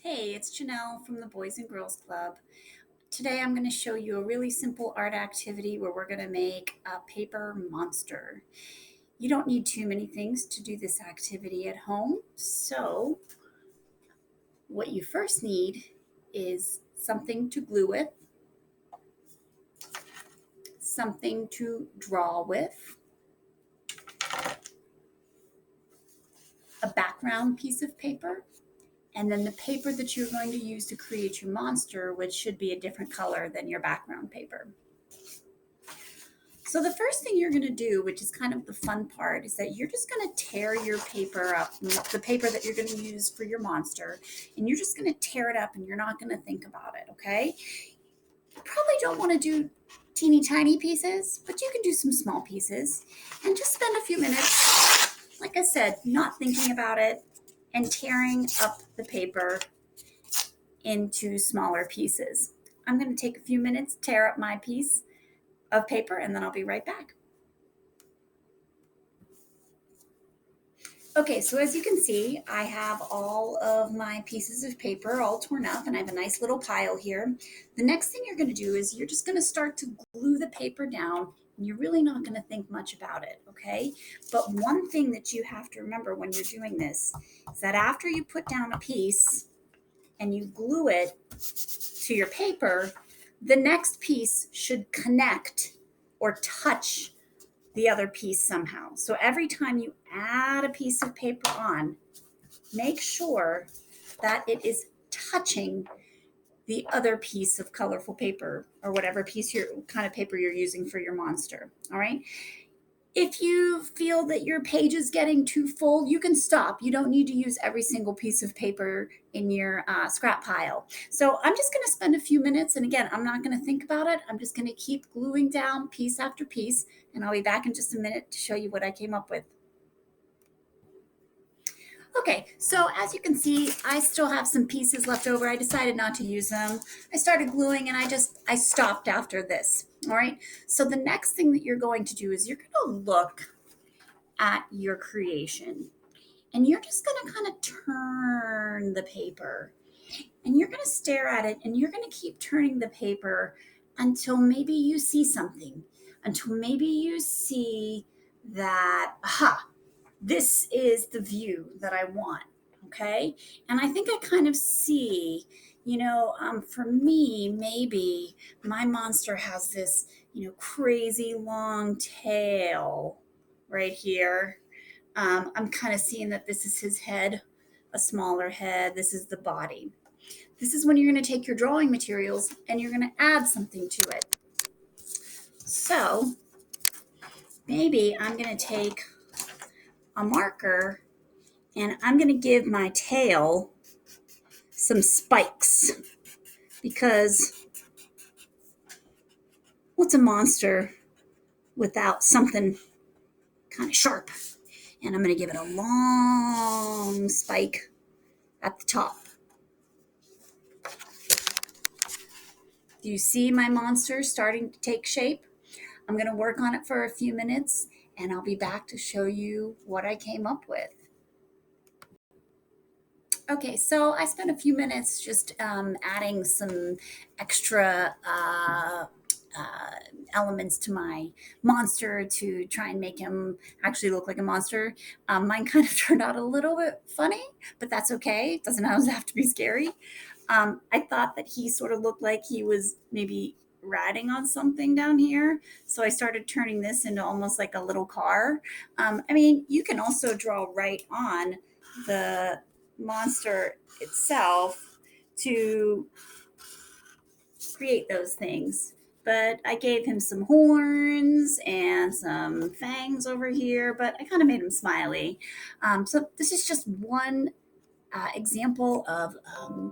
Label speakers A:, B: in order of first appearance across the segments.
A: Hey, it's Janelle from the Boys and Girls Club. Today I'm going to show you a really simple art activity where we're going to make a paper monster. You don't need too many things to do this activity at home. So what you first need is something to glue with, something to draw with, a background piece of paper, and then the paper that you're going to use to create your monster, which should be a different color than your background paper. So the first thing you're going to do, which is kind of the fun part, is that you're just going to tear your paper up, the paper that you're going to use for your monster, and you're just going to tear it up and you're not going to think about it, okay? You probably don't want to do teeny tiny pieces, but you can do some small pieces and just spend a few minutes, like I said, not thinking about it and tearing up the paper into smaller pieces. I'm going to take a few minutes, tear up my piece of paper, and then I'll be right back. Okay, so as you can see, I have all of my pieces of paper all torn up and I have a nice little pile here. The next thing you're going to do is you're just going to start to glue the paper down and you're really not going to think much about it, okay? But one thing that you have to remember when you're doing this is that after you put down a piece and you glue it to your paper, the next piece should connect or touch the other piece somehow. So every time you add a piece of paper on, make sure that it is touching the other piece of colorful paper or whatever kind of paper you're using for your monster. All right. If you feel that your page is getting too full, you can stop. You don't need to use every single piece of paper in your scrap pile. So I'm just going to spend a few minutes. And again, I'm not going to think about it. I'm just going to keep gluing down piece after piece. And I'll be back in just a minute to show you what I came up with. Okay, so as you can see, I still have some pieces left over. I decided not to use them. I started gluing and I stopped after this. All right, so the next thing that you're going to do is you're going to look at your creation and you're just going to kind of turn the paper and you're going to stare at it and you're going to keep turning the paper until maybe you see something, until maybe you see that, aha, this is the view that I want. Okay. And I think I kind of see, for me, maybe my monster has this, crazy long tail right here. I'm kind of seeing that this is his head, a smaller head. This is the body. This is when you're going to take your drawing materials and you're going to add something to it. So maybe I'm going to take a marker and I'm going to give my tail some spikes because what's a monster without something kind of sharp? And I'm going to give it a long spike at the top. Do you see my monster starting to take shape? I'm going to work on it for a few minutes and I'll be back to show you what I came up with. Okay, so I spent a few minutes just adding some extra elements to my monster to try and make him actually look like a monster. Mine kind of turned out a little bit funny, but that's okay. It doesn't always have to be scary. I thought that he sort of looked like he was maybe riding on something down here. So I started turning this into almost like a little car. You can also draw right on the monster itself to create those things. But I gave him some horns and some fangs over here, but I kind of made him smiley. So this is just one example of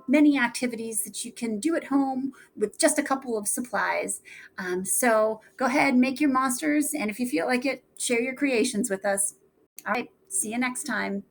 A: many activities that you can do at home with just a couple of supplies. So go ahead, make your monsters, and if you feel like it, share your creations with us. All right, see you next time.